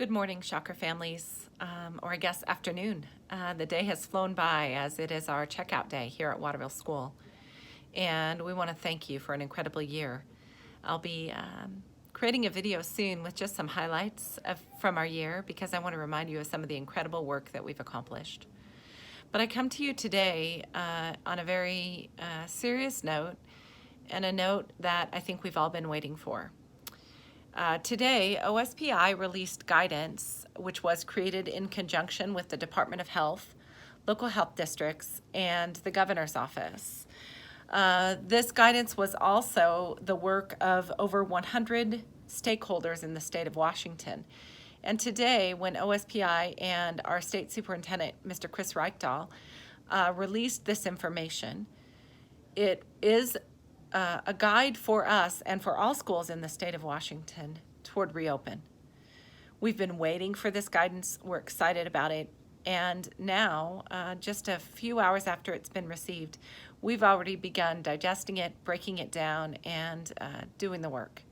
Good morning, Shocker families, or I guess afternoon. The day has flown by as it is our checkout day here at Waterville School. And we want to thank you for an incredible year. I'll be creating a video soon with just some highlights from our year because I want to remind you of some of the incredible work that we've accomplished. But I come to you today on a very serious note, and a note that I think we've all been waiting for. Today, OSPI released guidance, which was created in conjunction with the Department of Health, local health districts, and the governor's office. This guidance was also the work of over 100 stakeholders in the state of Washington. And today, when OSPI and our state superintendent, Mr. Chris Reichdahl, released this information, it is a guide for us and for all schools in the state of Washington toward reopen. We've been waiting for this guidance. We're excited about it. And now, just a few hours after it's been received, we've already begun digesting it, breaking it down, and doing the work.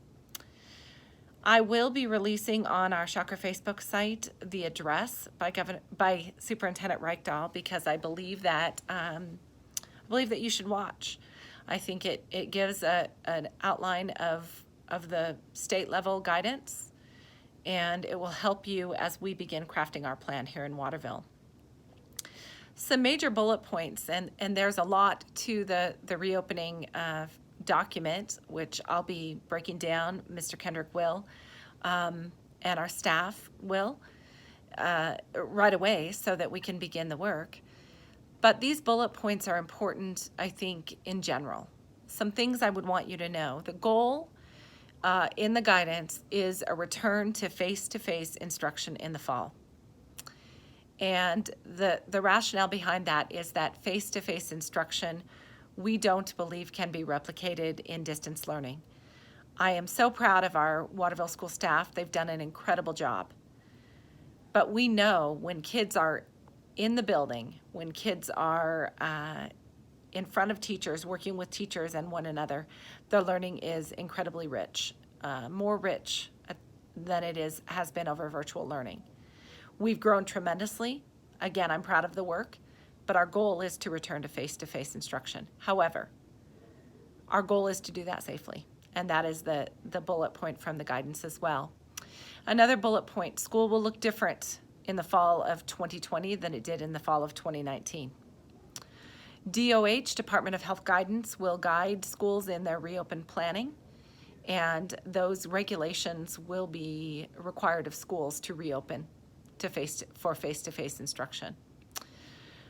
I will be releasing on our Shocker Facebook site the address by Superintendent Reichdahl because I believe that you should watch. I think it gives an outline of the state level guidance, and it will help you as we begin crafting our plan here in Waterville. Some major bullet points, and there's a lot to the reopening document, which I'll be breaking down. Mr. Kendrick will, and our staff will right away so that we can begin the work. But these bullet points are important, I think, in general. Some things I would want you to know. The goal in the guidance is a return to face-to-face instruction in the fall. And the rationale behind that is that face-to-face instruction we don't believe can be replicated in distance learning. I am so proud of our Waterville School staff. They've done an incredible job. But we know when kids are in the building, when kids are in front of teachers, working with teachers and one another, the learning is incredibly rich, more rich than it has been over virtual learning. We've grown tremendously. Again, I'm proud of the work, but our goal is to return to face-to-face instruction. However, our goal is to do that safely, and that is the bullet point from the guidance as well. Another bullet point, school will look different in the fall of 2020 than it did in the fall of 2019. DOH, Department of Health Guidance, will guide schools in their reopen planning, and those regulations will be required of schools to reopen for face-to-face instruction.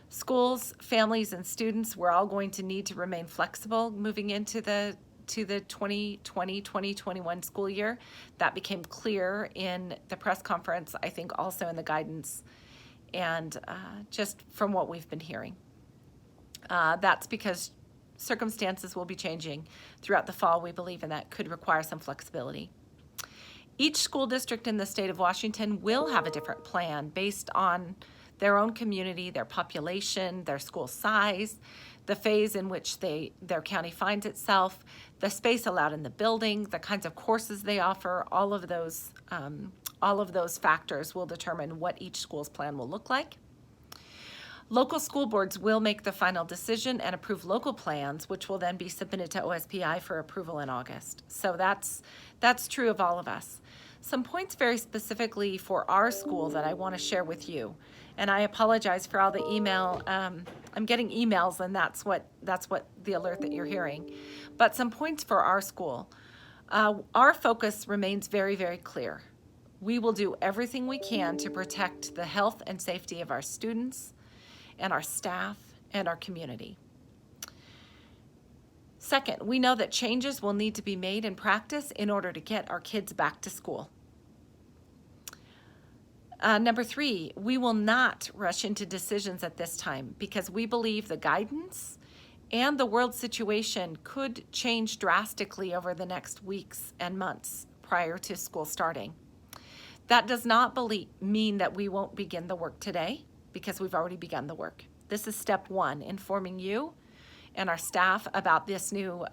Schools, families, and students, we're all going to need to remain flexible moving into the 2020-2021 school year. That became clear in the press conference, I think also in the guidance, and just from what we've been hearing. That's because circumstances will be changing throughout the fall, we believe, and that could require some flexibility. Each school district in the state of Washington will have a different plan based on their own community, their population, their school size, the phase in which their county finds itself, the space allowed in the building, the kinds of courses they offer. All of those factors will determine what each school's plan will look like. Local school boards will make the final decision and approve local plans, which will then be submitted to OSPI for approval in August. So that's true of all of us. Some points very specifically for our school that I want to share with you. And I apologize for all the email. I'm getting emails, and that's what the alert that you're hearing. But some points for our school. Our focus remains very, very clear. We will do everything we can to protect the health and safety of our students and our staff and our community. Second, we know that changes will need to be made in practice in order to get our kids back to school. Number three, we will not rush into decisions at this time because we believe the guidance and the world situation could change drastically over the next weeks and months prior to school starting. That does not mean that we won't begin the work today because we've already begun the work. This is step one, informing you and our staff about this new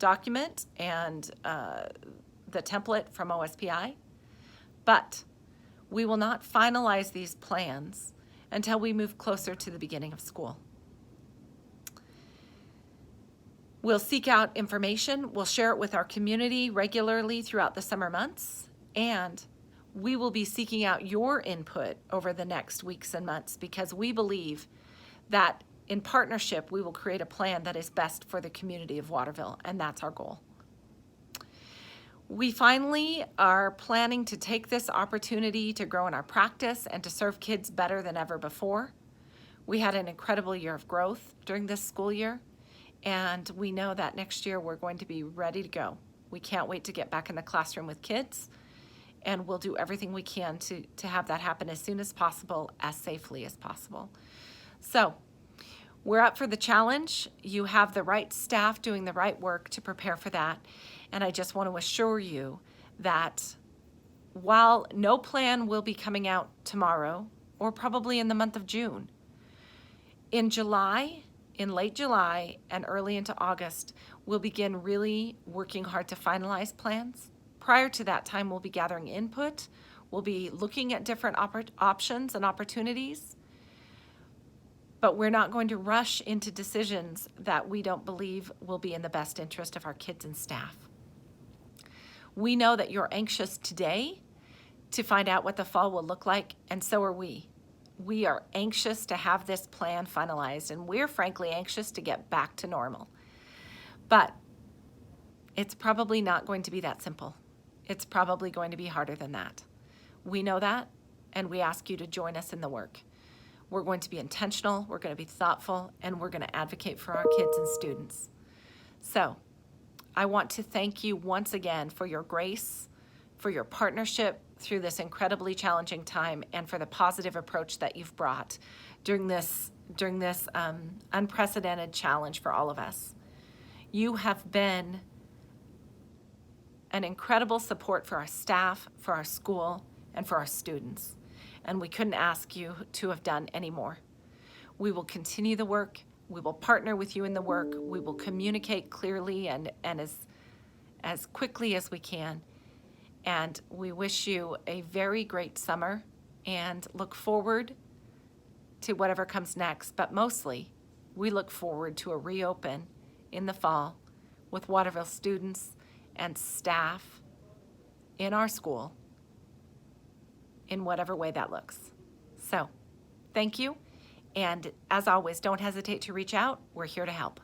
document and the template from OSPI. But We will not finalize these plans until we move closer to the beginning of school. We'll seek out information, we'll share it with our community regularly throughout the summer months, and we will be seeking out your input over the next weeks and months, because we believe that in partnership we will create a plan that is best for the community of Waterville, and that's our goal. We finally are planning to take this opportunity to grow in our practice and to serve kids better than ever before. We had an incredible year of growth during this school year, and we know that next year we're going to be ready to go. We can't wait to get back in the classroom with kids, and we'll do everything we can to have that happen as soon as possible, as safely as possible. So we're up for the challenge. You have the right staff doing the right work to prepare for that. And I just want to assure you that while no plan will be coming out tomorrow, or probably in the month of June, in late July and early into August, we'll begin really working hard to finalize plans. Prior to that time, we'll be gathering input. We'll be looking at different options and opportunities. But we're not going to rush into decisions that we don't believe will be in the best interest of our kids and staff. We know that you're anxious today to find out what the fall will look like, and so are we. We are anxious to have this plan finalized, and we're frankly anxious to get back to normal. But it's probably not going to be that simple. It's probably going to be harder than that. We know that, and we ask you to join us in the work. We're going to be intentional, we're going to be thoughtful, and we're going to advocate for our kids and students. So I want to thank you once again for your grace, for your partnership through this incredibly challenging time, and for the positive approach that you've brought during this unprecedented challenge for all of us. You have been an incredible support for our staff, for our school, and for our students. And we couldn't ask you to have done any more. We will continue the work. We will partner with you in the work. We will communicate clearly and as quickly as we can. And we wish you a very great summer and look forward to whatever comes next. But mostly, we look forward to a reopen in the fall with Waterville students and staff in our school in whatever way that looks. So, thank you. And as always, don't hesitate to reach out. We're here to help.